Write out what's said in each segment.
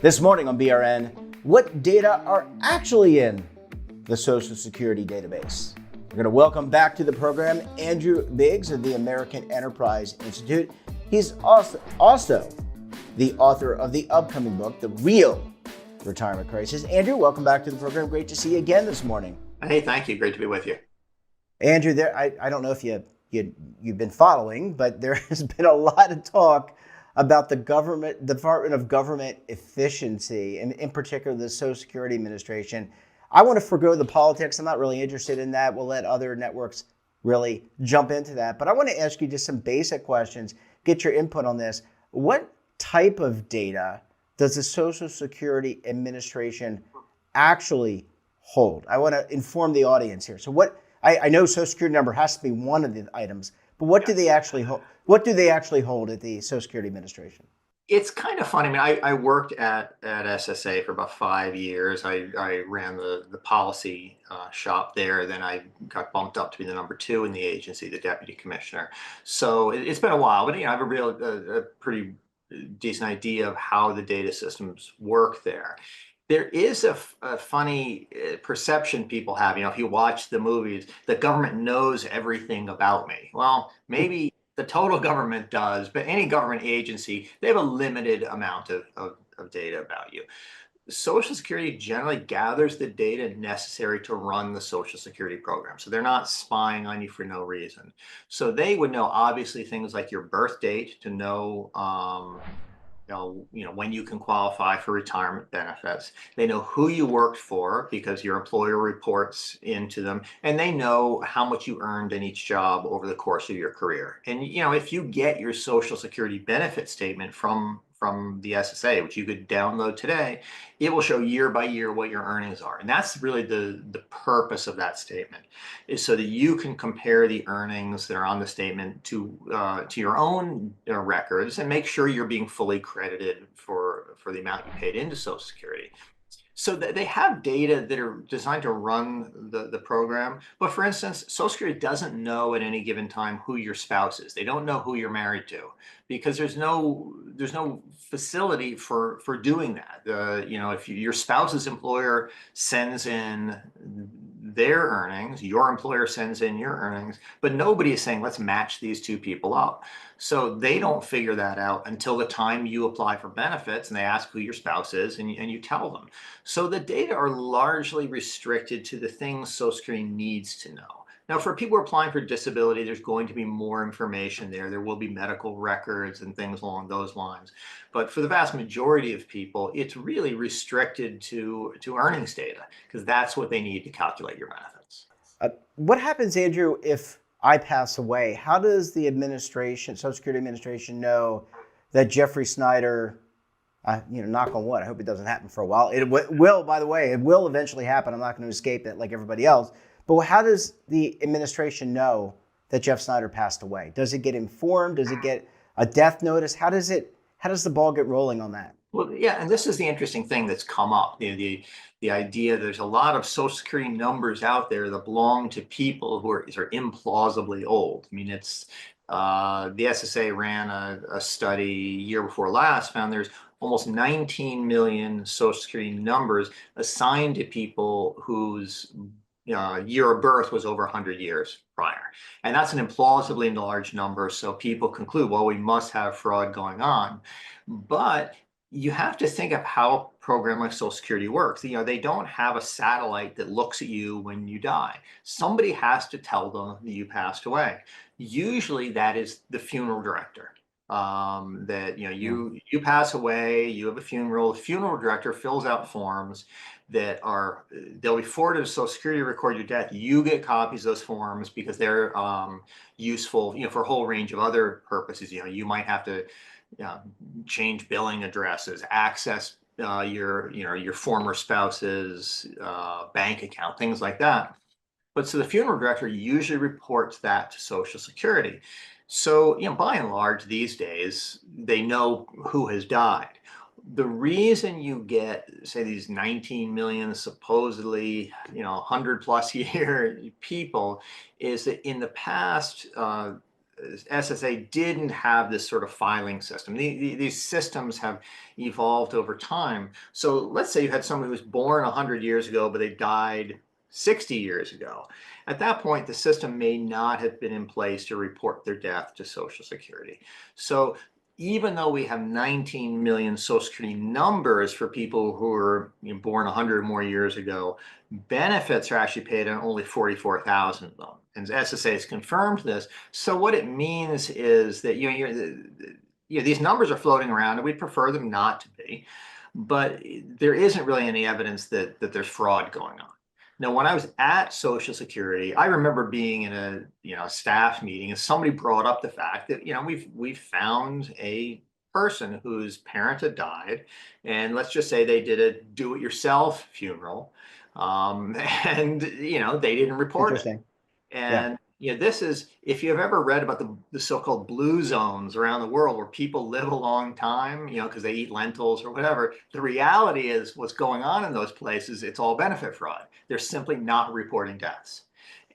This morning on BRN, what data are actually in the Social Security database? We're going to welcome back to the program Andrew Biggs of the American Enterprise Institute. He's also the author of the upcoming book, The Real Retirement Crisis. Andrew, welcome back to the program. Great to see you again this morning. Hey, thank you. Great to be with you. Andrew, I don't know if you've been following, but there has been a lot of talk about the Department of Government Efficiency, and in particular the Social Security Administration. I want to forgo the politics. I'm not really interested in that. We'll let other networks really jump into that. But I want to ask you just some basic questions, get your input on this. What type of data does the Social Security Administration actually hold? I want to inform the audience here. So I know Social Security number has to be one of the items, but what do they actually hold? What do they actually hold at the Social Security Administration? It's kind of funny. I mean, I worked at SSA for about 5 years. I ran the policy shop there. Then I got bumped up to be the number 2 in the agency, the deputy commissioner. So it's been a while, but I have a pretty decent idea of how the data systems work there. There is a funny perception people have, if you watch the movies, the government knows everything about me. Well, maybe the total government does, but any government agency, they have a limited amount of data about you. Social Security generally gathers the data necessary to run the Social Security program. So they're not spying on you for no reason. So they would know obviously things like your birth date to know when you can qualify for retirement benefits. They know who you worked for because your employer reports into them, and they know how much you earned in each job over the course of your career. And if you get your Social Security benefit statement from the SSA, which you could download today, it will show year by year what your earnings are. And that's really the purpose of that statement, is so that you can compare the earnings that are on the statement to your own records and make sure you're being fully credited for the amount you paid into Social Security. So they have data that are designed to run the program. But for instance, Social Security doesn't know at any given time who your spouse is. They don't know who you're married to because there's no facility for doing that. If your spouse's employer sends in their earnings, your employer sends in your earnings, but nobody is saying, let's match these two people up. So they don't figure that out until the time you apply for benefits and they ask who your spouse is and you tell them. So the data are largely restricted to the things Social Security needs to know. Now, for people who are applying for disability, there's going to be more information there. There will be medical records and things along those lines. But for the vast majority of people, it's really restricted to earnings data because that's what they need to calculate your benefits. What happens, Andrew, if I pass away? How does the administration, Social Security Administration, know that Jeffrey Snyder, knock on wood, I hope it doesn't happen for a while. It will, by the way, it will eventually happen. I'm not going to escape it like everybody else. But how does the administration know that Jeff Snyder passed away? Does it get informed? Does it get a death notice? How does the ball get rolling on that? Well, yeah, and this is the interesting thing that's come up. The idea there's a lot of Social Security numbers out there that belong to people who are implausibly old. I mean, it's the SSA ran a study year before last, found there's almost 19 million Social Security numbers assigned to people whose year of birth was over 100 years prior. And that's an implausibly large number. So people conclude, well, we must have fraud going on. But you have to think of how a program like Social Security works. They don't have a satellite that looks at you when you die. Somebody has to tell them that you passed away. Usually that is the funeral director. You pass away, you have a funeral. The funeral director fills out forms that they'll be forwarded to Social Security to record your death. You get copies of those forms because they're useful, for a whole range of other purposes. You might have to change billing addresses, access your former spouse's bank account, things like that. But so the funeral director usually reports that to Social Security. So, by and large, these days, they know who has died. The reason you get, say, these 19 million supposedly, 100 plus year people is that in the past, SSA didn't have this sort of filing system. These systems have evolved over time. So let's say you had someone who was born 100 years ago, but they died 60 years ago. At that point, the system may not have been in place to report their death to Social Security. So even though we have 19 million Social Security numbers for people who were born 100 more years ago, benefits are actually paid on only 44,000 of them. And SSA has confirmed this. So what it means is that these numbers are floating around, and we'd prefer them not to be, but there isn't really any evidence that there's fraud going on. Now, when I was at Social Security, I remember being in a staff meeting, and somebody brought up the fact that we've found a person whose parent had died, and let's just say they did a do-it-yourself funeral, and they didn't report it. Interesting. Yeah. And this is, if you've ever read about the so-called blue zones around the world where people live a long time, because they eat lentils or whatever, the reality is what's going on in those places, it's all benefit fraud. They're simply not reporting deaths.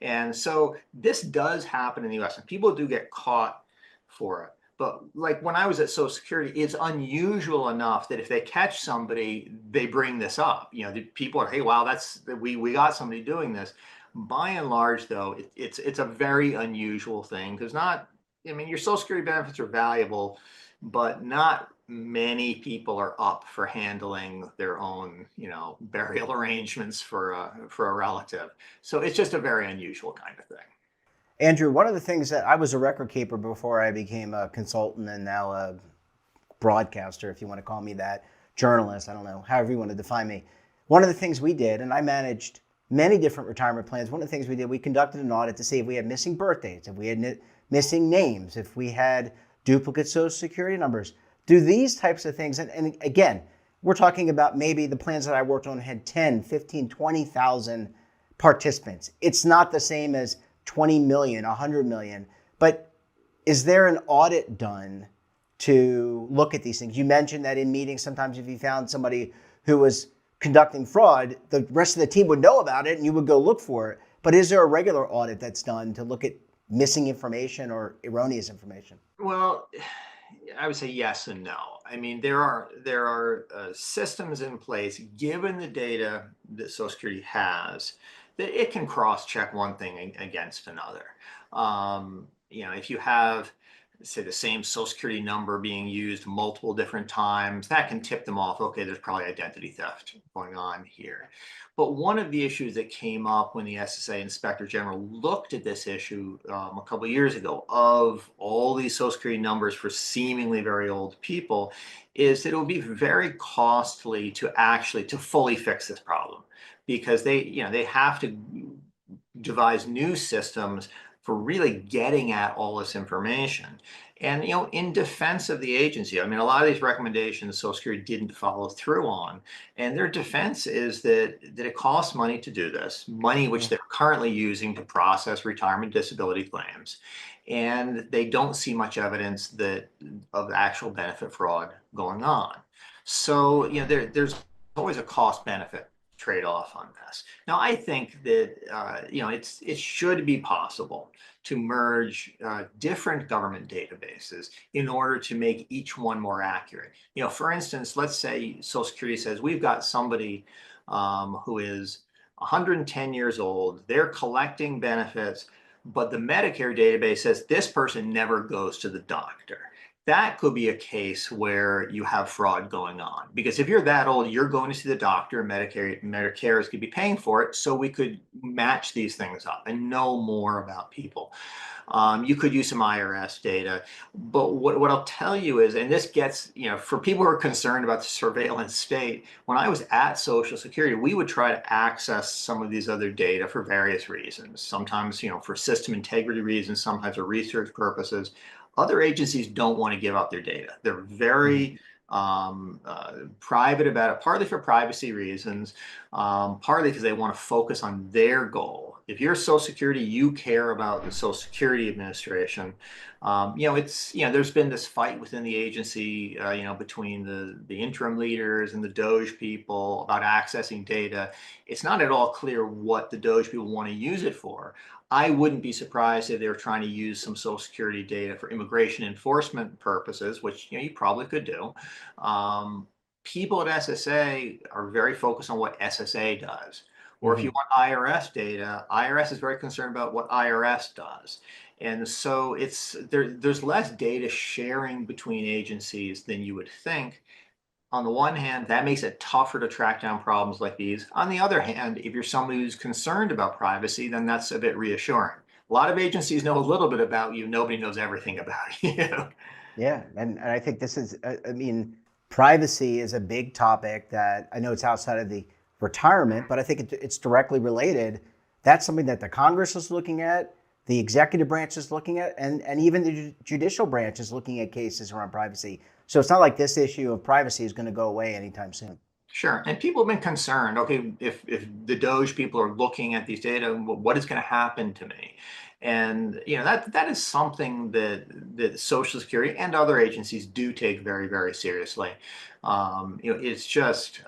And so this does happen in the US, and people do get caught for it. But like when I was at Social Security, it's unusual enough that if they catch somebody, they bring this up. The people are, hey, wow, we got somebody doing this. By and large, though, it's a very unusual thing, because your Social Security benefits are valuable, but not many people are up for handling their own, burial arrangements for a relative. So it's just a very unusual kind of thing. Andrew, one of the things that I was a record keeper before I became a consultant and now a broadcaster, if you want to call me that, journalist, I don't know, however you want to define me. One of the things we did, and I managed many different retirement plans, one of the things we did, we conducted an audit to see if we had missing birthdays, if we had missing names, if we had duplicate Social Security numbers. Do these types of things, and again, we're talking about maybe the plans that I worked on had 10, 15, 20,000 participants. It's not the same as 20 million, 100 million, but is there an audit done to look at these things? You mentioned that in meetings, sometimes if you found somebody who was conducting fraud, the rest of the team would know about it and you would go look for it. But is there a regular audit that's done to look at missing information or erroneous information? Well, I would say yes and no. There are systems in place, given the data that Social Security has, that it can cross-check one thing against another. If you have, say, the same Social Security number being used multiple different times, that can tip them off. Okay, there's probably identity theft going on here. But one of the issues that came up when the SSA Inspector General looked at this issue a couple of years ago of all these Social Security numbers for seemingly very old people is that it would be very costly to fully fix this problem, because they have to devise new systems for really getting at all this information. And, in defense of the agency, a lot of these recommendations Social Security didn't follow through on. And their defense is that it costs money to do this, money which they're currently using to process retirement disability claims. And they don't see much evidence of actual benefit fraud going on. So, there's always a cost benefit trade-off on this. Now, I think that it should be possible to merge different government databases in order to make each one more accurate. For instance, let's say Social Security says we've got somebody who is 110 years old, they're collecting benefits, but the Medicare database says this person never goes to the doctor. That could be a case where you have fraud going on, because if you're that old, you're going to see the doctor, Medicare could be paying for it, so we could match these things up and know more about people. You could use some IRS data, but what I'll tell you is, and this gets, for people who are concerned about the surveillance state, when I was at Social Security, we would try to access some of these other data for various reasons. Sometimes, for system integrity reasons, sometimes for research purposes. Other agencies don't want to give out their data. They're very private about it, partly for privacy reasons, partly because they want to focus on their goal. If you're Social Security, you care about the Social Security Administration. There's been this fight within the agency, between the interim leaders and the Doge people about accessing data. It's not at all clear what the Doge people want to use it for. I wouldn't be surprised if they were trying to use some Social Security data for immigration enforcement purposes, which you probably could do. People at SSA are very focused on what SSA does. Or if you want IRS data, IRS is very concerned about what IRS does. And so there's less data sharing between agencies than you would think. On the one hand, that makes it tougher to track down problems like these. On the other hand, if you're somebody who's concerned about privacy, then that's a bit reassuring. A lot of agencies know a little bit about you. Nobody knows everything about you. Yeah, and I think this is, privacy is a big topic that I know it's outside of the retirement, but I think it's directly related. That's something that the Congress is looking at, the executive branch is looking at, and even the judicial branch is looking at cases around privacy. So it's not like this issue of privacy is going to go away anytime soon. Sure. And people have been concerned, okay, if the Doge people are looking at these data, what is going to happen to me? And that is something that Social Security and other agencies do take very, very seriously. It's just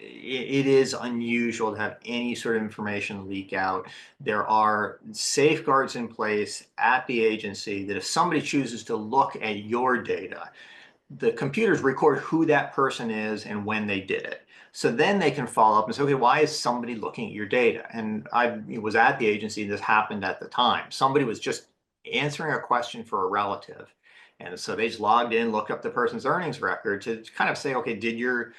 it is unusual to have any sort of information leak out. There are safeguards in place at the agency that if somebody chooses to look at your data, the computers record who that person is and when they did it. So then they can follow up and say, okay, why is somebody looking at your data? And I was at the agency, this happened at the time. Somebody was just answering a question for a relative. And so they just logged in, looked up the person's earnings record to kind of say, okay, did your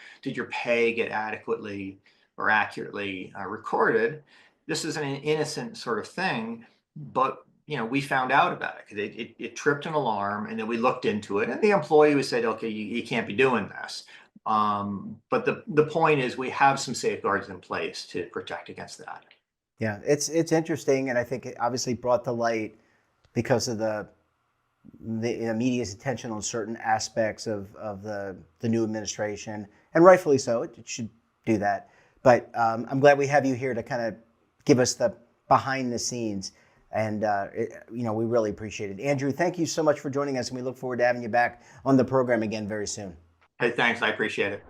pay get adequately or accurately recorded? This is an innocent sort of thing, but we found out about it because it tripped an alarm, and then we looked into it, and the employee was said, okay, you can't be doing this. But the point is we have some safeguards in place to protect against that. Yeah, it's interesting, and I think it obviously brought to light because of the media's attention on certain aspects of the new administration, and rightfully so. It should do that. But I'm glad we have you here to kind of give us the behind the scenes. And, we really appreciate it. Andrew, thank you so much for joining us, and we look forward to having you back on the program again very soon. Hey, thanks. I appreciate it.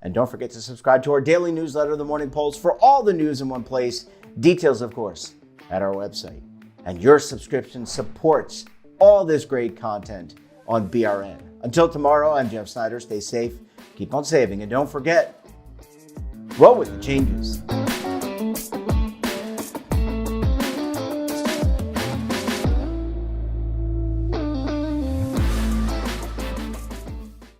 And don't forget to subscribe to our daily newsletter, The Morning Polls, for all the news in one place. Details, of course, at our website. And your subscription supports all this great content on BRN. Until tomorrow, I'm Jeff Snyder. Stay safe, keep on saving, and don't forget, roll with the changes.